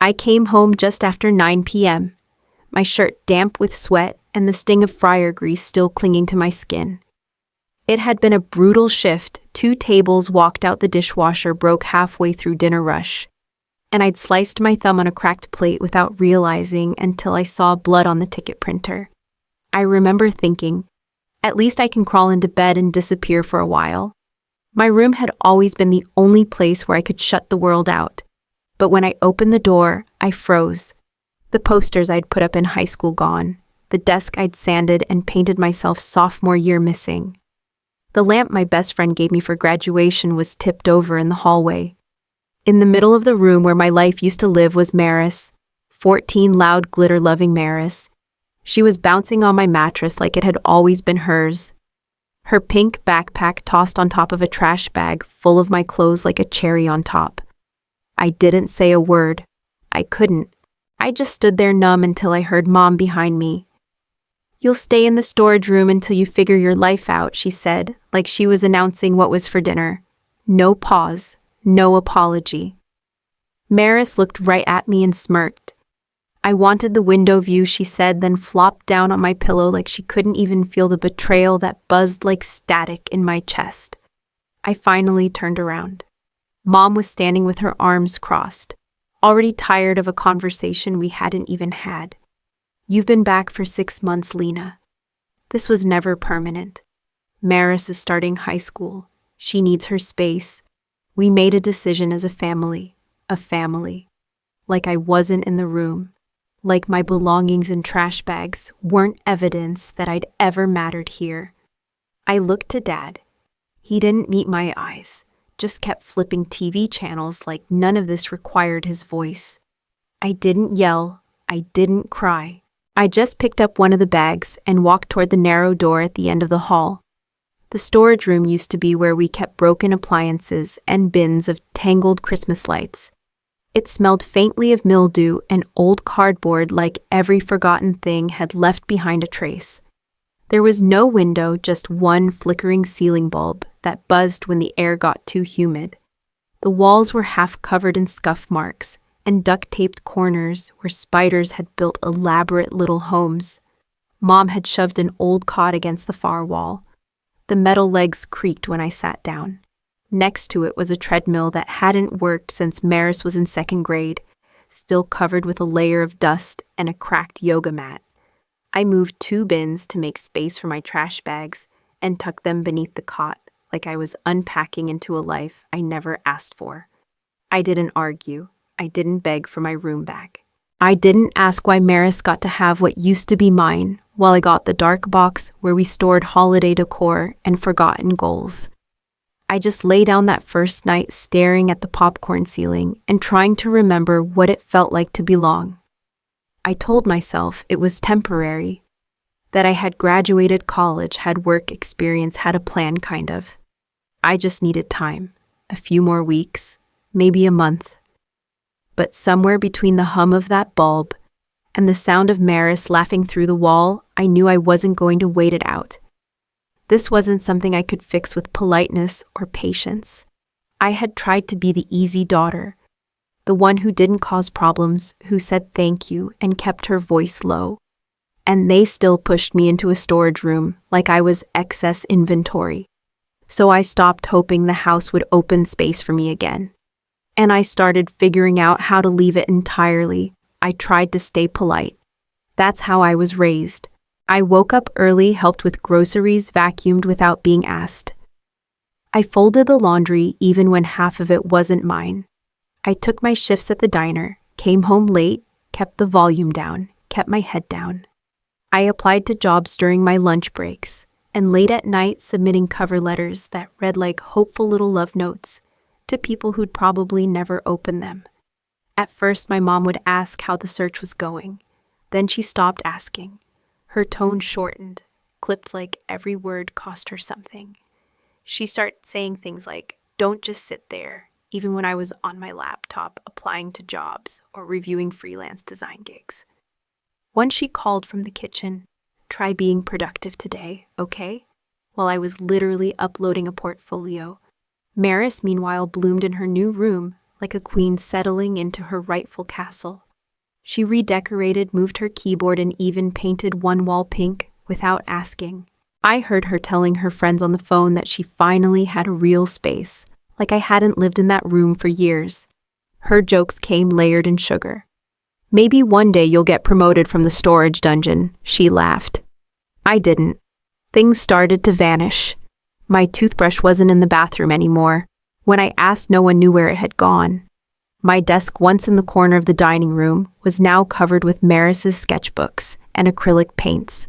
I came home just after 9 p.m., my shirt damp with sweat and the sting of fryer grease still clinging to my skin. It had been a brutal shift. 2 tables walked out the dishwasher broke halfway through dinner rush, and I'd sliced my thumb on a cracked plate without realizing until I saw blood on the ticket printer. I remember thinking, at least I can crawl into bed and disappear for a while. My room had always been the only place where I could shut the world out, but when I opened the door, I froze. The posters I'd put up in high school gone, the desk I'd sanded and painted myself sophomore year missing. The lamp my best friend gave me for graduation was tipped over in the hallway. In the middle of the room where my life used to live was Maris, 14 loud glitter-loving Maris. She was bouncing on my mattress like it had always been hers. Her pink backpack tossed on top of a trash bag full of my clothes like a cherry on top. I didn't say a word. I couldn't. I just stood there numb until I heard Mom behind me. "You'll stay in the storage room until you figure your life out," she said, like she was announcing what was for dinner. No pause, no apology. Maris looked right at me and smirked. "I wanted the window view," she said, then flopped down on my pillow like she couldn't even feel the betrayal that buzzed like static in my chest. I finally turned around. Mom was standing with her arms crossed, already tired of a conversation we hadn't even had. "You've been back for 6 months, Lena. This was never permanent. Maris is starting high school. She needs her space. We made a decision as a family. Like I wasn't in the room. Like my belongings in trash bags weren't evidence that I'd ever mattered here." I looked to Dad. He didn't meet my eyes, just kept flipping TV channels like none of this required his voice. I didn't yell. I didn't cry. I just picked up one of the bags and walked toward the narrow door at the end of the hall. The storage room used to be where we kept broken appliances and bins of tangled Christmas lights. It smelled faintly of mildew and old cardboard like every forgotten thing had left behind a trace. There was no window, just one flickering ceiling bulb that buzzed when the air got too humid. The walls were half covered in scuff marks and duct-taped corners where spiders had built elaborate little homes. Mom had shoved an old cot against the far wall. The metal legs creaked when I sat down. Next to it was a treadmill that hadn't worked since Maris was in 2nd grade, still covered with a layer of dust and a cracked yoga mat. I moved 2 bins to make space for my trash bags and tucked them beneath the cot like I was unpacking into a life I never asked for. I didn't argue. I didn't beg for my room back. I didn't ask why Maris got to have what used to be mine while I got the dark box where we stored holiday decor and forgotten goals. I just lay down that first night staring at the popcorn ceiling and trying to remember what it felt like to belong. I told myself it was temporary, that I had graduated college, had work experience, had a plan kind of. I just needed time, a few more weeks, maybe a month. But somewhere between the hum of that bulb and the sound of Maris laughing through the wall, I knew I wasn't going to wait it out. This wasn't something I could fix with politeness or patience. I had tried to be the easy daughter, the one who didn't cause problems, who said thank you and kept her voice low. And they still pushed me into a storage room like I was excess inventory. So I stopped hoping the house would open space for me again. And I started figuring out how to leave it entirely. I tried to stay polite. That's how I was raised. I woke up early, helped with groceries, vacuumed without being asked. I folded the laundry even when half of it wasn't mine. I took my shifts at the diner, came home late, kept the volume down, kept my head down. I applied to jobs during my lunch breaks, and late at night submitting cover letters that read like hopeful little love notes to people who'd probably never open them. At first, my mom would ask how the search was going. Then she stopped asking. Her tone shortened, clipped like every word cost her something. She started saying things like, "Don't just sit there," even when I was on my laptop applying to jobs or reviewing freelance design gigs. Once she called from the kitchen, "Try being productive today, okay?" While I was literally uploading a portfolio. Maris, meanwhile, bloomed in her new room, like a queen settling into her rightful castle. She redecorated, moved her keyboard, and even painted one wall pink without asking. I heard her telling her friends on the phone that she finally had a real space, like I hadn't lived in that room for years. Her jokes came layered in sugar. "Maybe one day you'll get promoted from the storage dungeon," she laughed. I didn't. Things started to vanish. My toothbrush wasn't in the bathroom anymore. When I asked, no one knew where it had gone. My desk, once in the corner of the dining room, was now covered with Maris's sketchbooks and acrylic paints.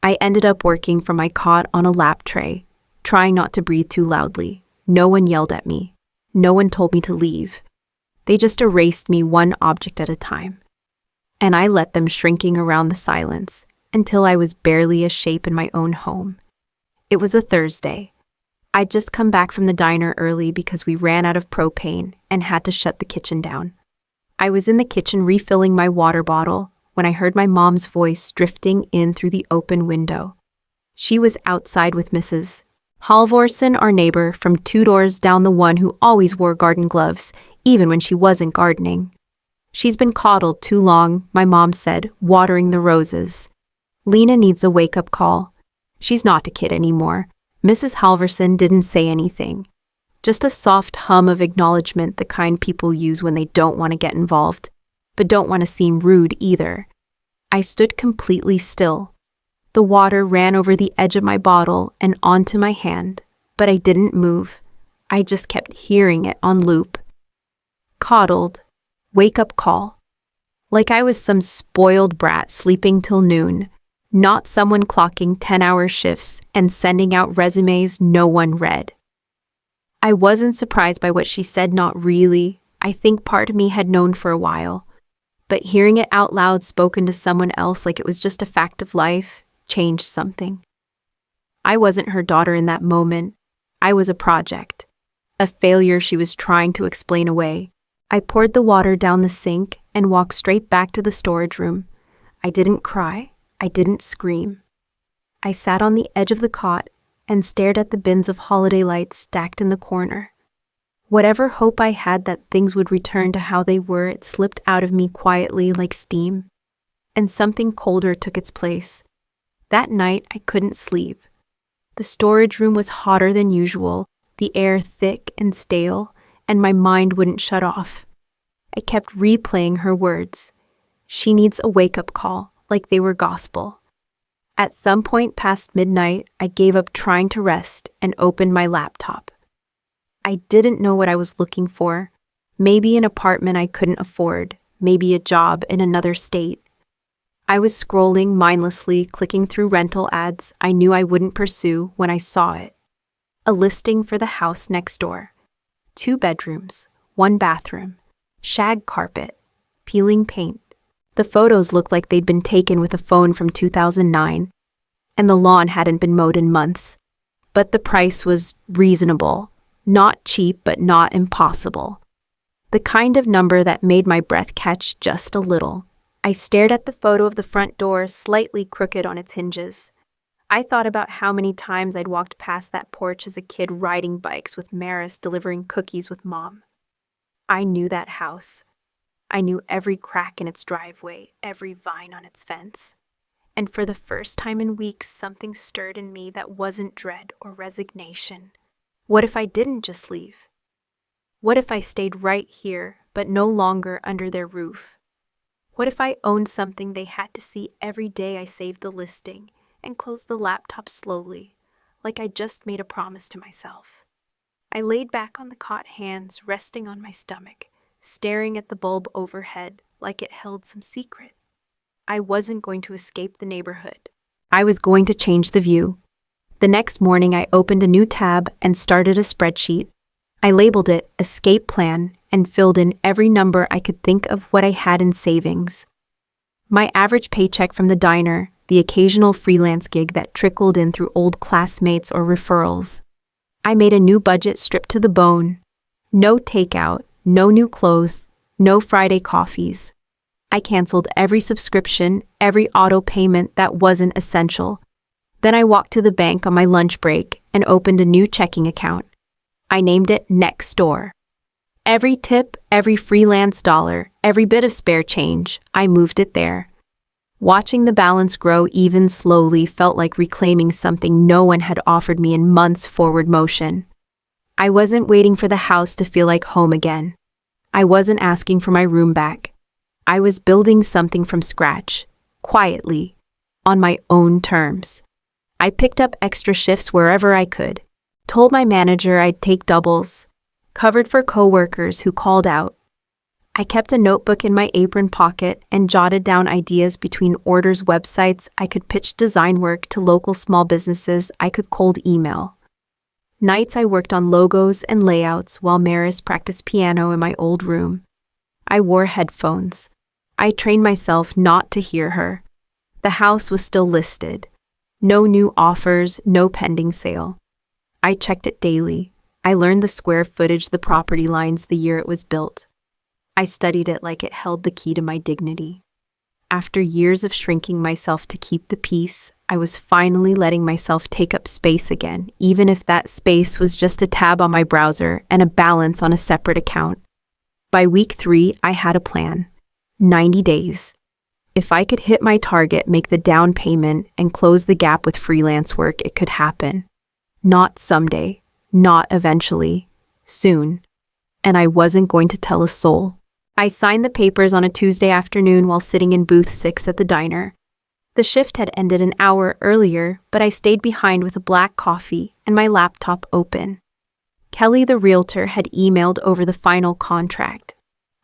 I ended up working from my cot on a lap tray, trying not to breathe too loudly. No one yelled at me. No one told me to leave. They just erased me one object at a time. And I let them shrinking around the silence until I was barely a shape in my own home. It was a Thursday. I'd just come back from the diner early because we ran out of propane and had to shut the kitchen down. I was in the kitchen refilling my water bottle when I heard my mom's voice drifting in through the open window. She was outside with Mrs. Halvorsen, our neighbor from 2 doors down, the one who always wore garden gloves, even when she wasn't gardening. "She's been coddled too long," my mom said, watering the roses. "Lena needs a wake-up call. She's not a kid anymore." Mrs. Halvorsen didn't say anything, just a soft hum of acknowledgement, the kind people use when they don't want to get involved, but don't want to seem rude either. I stood completely still. The water ran over the edge of my bottle and onto my hand, but I didn't move. I just kept hearing it on loop. Coddled. Wake-up call. Like I was some spoiled brat sleeping till noon, not someone clocking 10-hour shifts and sending out resumes no one read. I wasn't surprised by what she said, not really. I think part of me had known for a while. But hearing it out loud, spoken to someone else like it was just a fact of life, changed something. I wasn't her daughter in that moment. I was a project. A failure she was trying to explain away. I poured the water down the sink and walked straight back to the storage room. I didn't cry. I didn't scream. I sat on the edge of the cot and stared at the bins of holiday lights stacked in the corner. Whatever hope I had that things would return to how they were, it slipped out of me quietly like steam, and something colder took its place. That night, I couldn't sleep. The storage room was hotter than usual, the air thick and stale, and my mind wouldn't shut off. I kept replaying her words. She needs a wake-up call, like they were gospel. At some point past midnight, I gave up trying to rest and opened my laptop. I didn't know what I was looking for. Maybe an apartment I couldn't afford, maybe a job in another state. I was scrolling mindlessly, clicking through rental ads I knew I wouldn't pursue when I saw it. A listing for the house next door. 2 bedrooms, 1 bathroom, shag carpet, peeling paint. The photos looked like they'd been taken with a phone from 2009, and the lawn hadn't been mowed in months. But the price was reasonable, not cheap but not impossible. The kind of number that made my breath catch just a little. I stared at the photo of the front door, slightly crooked on its hinges. I thought about how many times I'd walked past that porch as a kid, riding bikes with Maris, delivering cookies with Mom. I knew that house. I knew every crack in its driveway, every vine on its fence. And for the first time in weeks, something stirred in me that wasn't dread or resignation. What if I didn't just leave? What if I stayed right here, but no longer under their roof? What if I owned something they had to see every day I saved the listing and closed the laptop slowly, like I just made a promise to myself? I laid back on the cot, hands resting on my stomach, staring at the bulb overhead like it held some secret. I wasn't going to escape the neighborhood. I was going to change the view. The next morning, I opened a new tab and started a spreadsheet. I labeled it Escape Plan and filled in every number I could think of what I had in savings. My average paycheck from the diner, the occasional freelance gig that trickled in through old classmates or referrals. I made a new budget stripped to the bone. No takeout, no new clothes, no Friday coffees. I canceled every subscription, every auto payment that wasn't essential. Then I walked to the bank on my lunch break and opened a new checking account. I named it Next Door. Every tip, every freelance dollar, every bit of spare change, I moved it there. Watching the balance grow even slowly felt like reclaiming something no one had offered me in months forward motion. I wasn't waiting for the house to feel like home again. I wasn't asking for my room back. I was building something from scratch, quietly, on my own terms. I picked up extra shifts wherever I could, told my manager I'd take doubles, covered for coworkers who called out. I kept a notebook in my apron pocket and jotted down ideas between orders, websites I could pitch, design work to local small businesses I could cold email. Nights I worked on logos and layouts while Maris practiced piano in my old room. I wore headphones. I trained myself not to hear her. The house was still listed. No new offers, no pending sale. I checked it daily. I learned the square footage, the property lines, the year it was built. I studied it like it held the key to my dignity. After years of shrinking myself to keep the peace, I was finally letting myself take up space again, even if that space was just a tab on my browser and a balance on a separate account. By week 3, I had a plan. 90 days. If I could hit my target, make the down payment, and close the gap with freelance work, it could happen. Not someday, not eventually, soon. And I wasn't going to tell a soul. I signed the papers on a Tuesday afternoon while sitting in booth 6 at the diner. The shift had ended an hour earlier, but I stayed behind with a black coffee and my laptop open. Kelly, the realtor, had emailed over the final contract.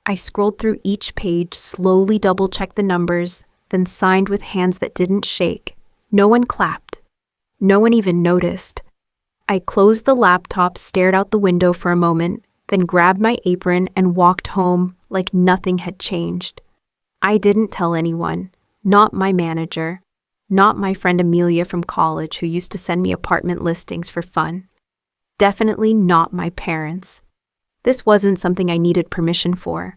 I scrolled through each page, slowly double-checked the numbers, then signed with hands that didn't shake. No one clapped. No one even noticed. I closed the laptop, stared out the window for a moment, then grabbed my apron and walked home like nothing had changed. I didn't tell anyone, not my manager, not my friend Amelia from college who used to send me apartment listings for fun. Definitely not my parents. This wasn't something I needed permission for.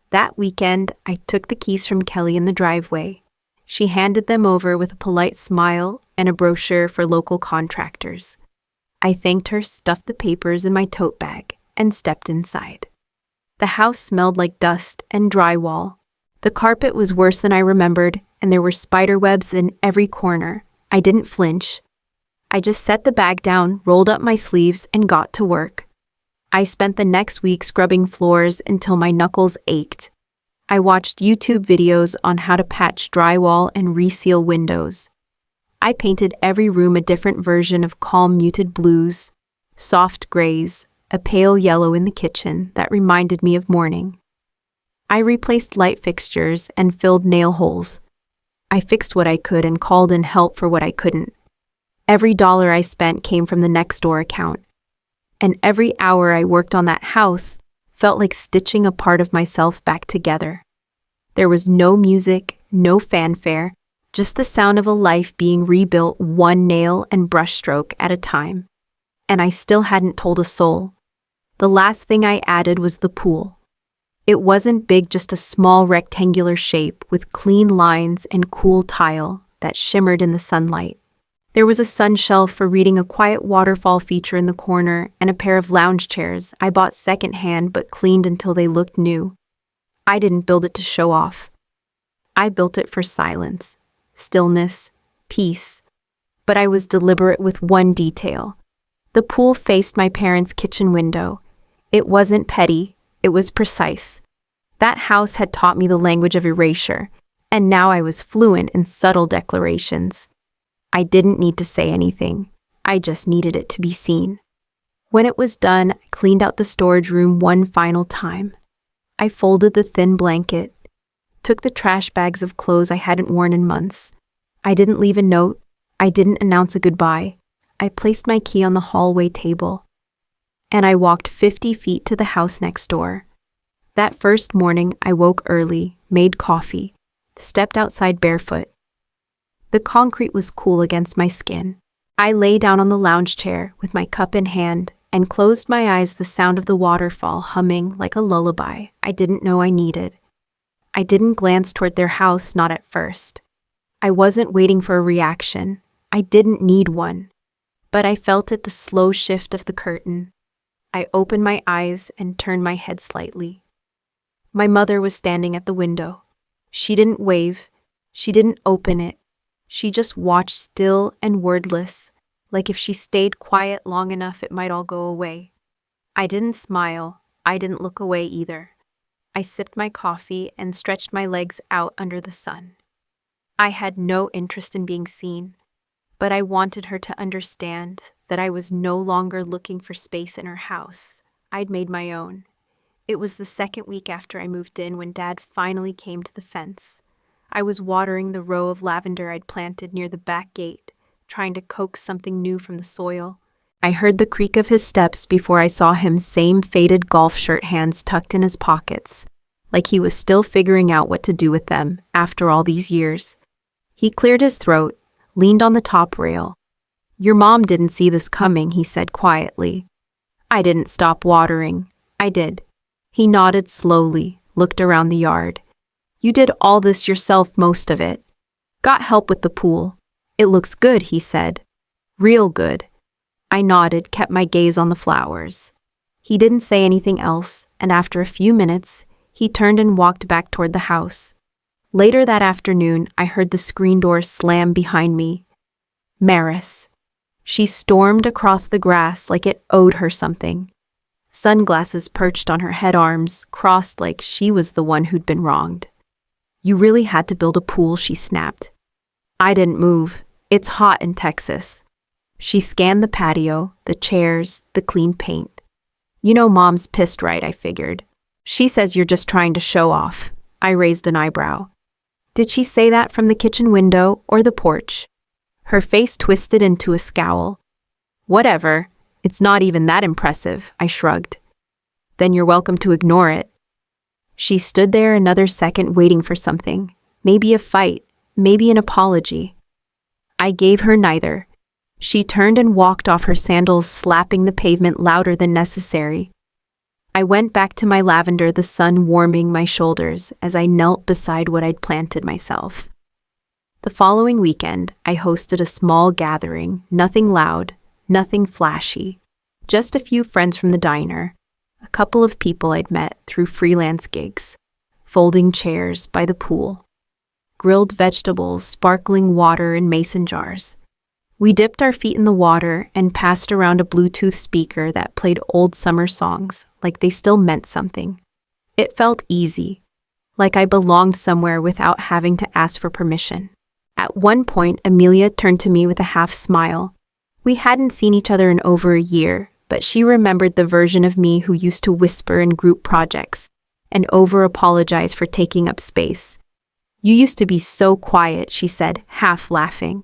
That weekend, I took the keys from Kelly in the driveway. She handed them over with a polite smile and a brochure for local contractors. I thanked her, stuffed the papers in my tote bag, and stepped inside. The house smelled like dust and drywall. The carpet was worse than I remembered, and there were spider webs in every corner. I didn't flinch. I just set the bag down, rolled up my sleeves, and got to work. I spent the next week scrubbing floors until my knuckles ached. I watched YouTube videos on how to patch drywall and reseal windows. I painted every room a different version of calm muted blues, soft grays, a pale yellow in the kitchen that reminded me of morning. I replaced light fixtures and filled nail holes. I fixed what I could and called in help for what I couldn't. Every dollar I spent came from the Nextdoor account. And every hour I worked on that house felt like stitching a part of myself back together. There was no music, no fanfare, just the sound of a life being rebuilt one nail and brushstroke at a time. And I still hadn't told a soul. The last thing I added was the pool. It wasn't big, just a small rectangular shape with clean lines and cool tile that shimmered in the sunlight. There was a sun shelf for reading, a quiet waterfall feature in the corner, and a pair of lounge chairs I bought secondhand but cleaned until they looked new. I didn't build it to show off. I built it for silence, stillness, peace. But I was deliberate with one detail. The pool faced my parents' kitchen window. It wasn't petty, it was precise. That house had taught me the language of erasure, and now I was fluent in subtle declarations. I didn't need to say anything. I just needed it to be seen. When it was done, I cleaned out the storage room one final time. I folded the thin blanket, took the trash bags of clothes I hadn't worn in months. I didn't leave a note. I didn't announce a goodbye. I placed my key on the hallway table. And I walked 50 feet to the house next door. That first morning, I woke early, made coffee, stepped outside barefoot. The concrete was cool against my skin. I lay down on the lounge chair with my cup in hand and closed my eyes, the sound of the waterfall humming like a lullaby I didn't know I needed. I didn't glance toward their house, not at first. I wasn't waiting for a reaction. I didn't need one. But I felt it, the slow shift of the curtain. I opened my eyes and turned my head slightly. My mother was standing at the window. She didn't wave. She didn't open it. She just watched still and wordless, like if she stayed quiet long enough it might all go away. I didn't smile. I didn't look away either. I sipped my coffee and stretched my legs out under the sun. I had no interest in being seen, but I wanted her to understand that I was no longer looking for space in her house. I'd made my own. It was the second week after I moved in when Dad finally came to the fence. I was watering the row of lavender I'd planted near the back gate, trying to coax something new from the soil. I heard the creak of his steps before I saw him, same faded golf shirt hands tucked in his pockets, like he was still figuring out what to do with them after all these years. He cleared his throat, leaned on the top rail. "Your mom didn't see this coming," he said quietly. I didn't stop watering. I did. He nodded slowly, looked around the yard. "You did all this yourself, most of it. Got help with the pool. It looks good," he said. "Real good." I nodded, kept my gaze on the flowers. He didn't say anything else, and after a few minutes, he turned and walked back toward the house. Later that afternoon, I heard the screen door slam behind me. Maris. She stormed across the grass like it owed her something. Sunglasses perched on her head, arms crossed like she was the one who'd been wronged. "You really had to build a pool," she snapped. I didn't move. "It's hot in Texas." She scanned the patio, the chairs, the clean paint. "You know Mom's pissed, right?" I figured. "She says you're just trying to show off." I raised an eyebrow. "Did she say that from the kitchen window or the porch?" Her face twisted into a scowl. "Whatever. It's not even that impressive," I shrugged. "Then you're welcome to ignore it." She stood there another second waiting for something. Maybe a fight, maybe an apology. I gave her neither. She turned and walked off, her sandals slapping the pavement louder than necessary. I went back to my lavender, the sun warming my shoulders as I knelt beside what I'd planted myself. The following weekend, I hosted a small gathering, nothing loud, nothing flashy, just a few friends from the diner, a couple of people I'd met through freelance gigs, folding chairs by the pool, grilled vegetables, sparkling water in mason jars. We dipped our feet in the water and passed around a Bluetooth speaker that played old summer songs like they still meant something. It felt easy, like I belonged somewhere without having to ask for permission. At one point, Amelia turned to me with a half smile. We hadn't seen each other in over a year, but she remembered the version of me who used to whisper in group projects and over-apologize for taking up space. "You used to be so quiet," she said, half laughing.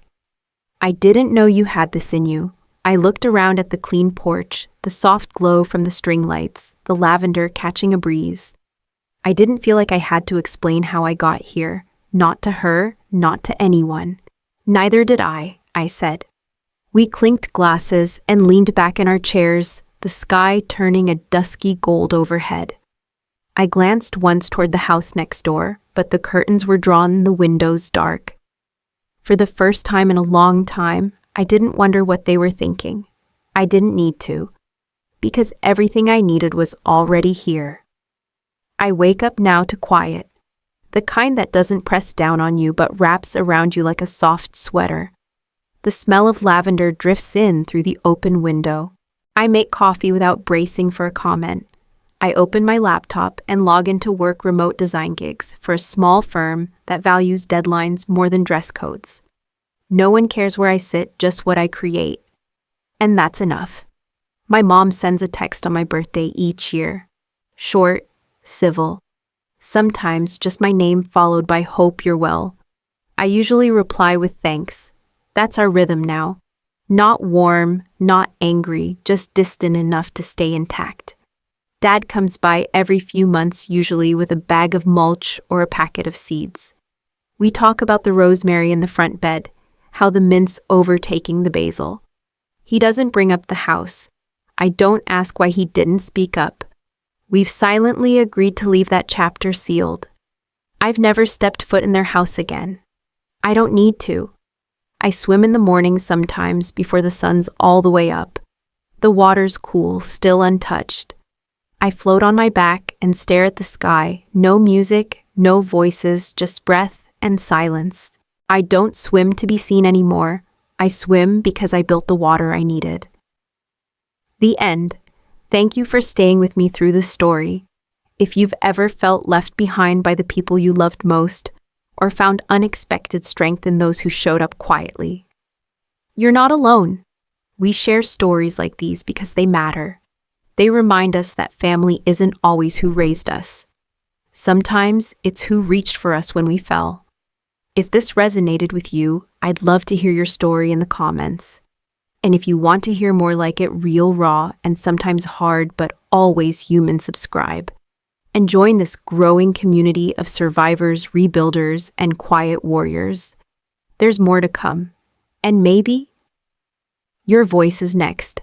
"I didn't know you had this in you." I looked around at the clean porch, the soft glow from the string lights, the lavender catching a breeze. I didn't feel like I had to explain how I got here, not to her, not to anyone. "Neither did I said. We clinked glasses and leaned back in our chairs, the sky turning a dusky gold overhead. I glanced once toward the house next door, but the curtains were drawn and the windows dark. For the first time in a long time, I didn't wonder what they were thinking. I didn't need to, because everything I needed was already here. I wake up now to quiet, the kind that doesn't press down on you but wraps around you like a soft sweater. The smell of lavender drifts in through the open window. I make coffee without bracing for a comment. I open my laptop and log into work remote design gigs for a small firm that values deadlines more than dress codes. No one cares where I sit, just what I create. And that's enough. My mom sends a text on my birthday each year. Short, civil. Sometimes just my name followed by "Hope you're well." I usually reply with thanks. That's our rhythm now. Not warm, not angry, just distant enough to stay intact. Dad comes by every few months, usually with a bag of mulch or a packet of seeds. We talk about the rosemary in the front bed, how the mint's overtaking the basil. He doesn't bring up the house. I don't ask why he didn't speak up. We've silently agreed to leave that chapter sealed. I've never stepped foot in their house again. I don't need to. I swim in the morning sometimes before the sun's all the way up. The water's cool, still untouched. I float on my back and stare at the sky. No music, no voices, just breath and silence. I don't swim to be seen anymore. I swim because I built the water I needed. The end. Thank you for staying with me through this story. If you've ever felt left behind by the people you loved most, or found unexpected strength in those who showed up quietly, you're not alone. We share stories like these because they matter. They remind us that family isn't always who raised us. Sometimes it's who reached for us when we fell. If this resonated with you, I'd love to hear your story in the comments. And if you want to hear more like it, real, raw, and sometimes hard but always human, subscribe. And join this growing community of survivors, rebuilders, and quiet warriors. There's more to come. And maybe your voice is next.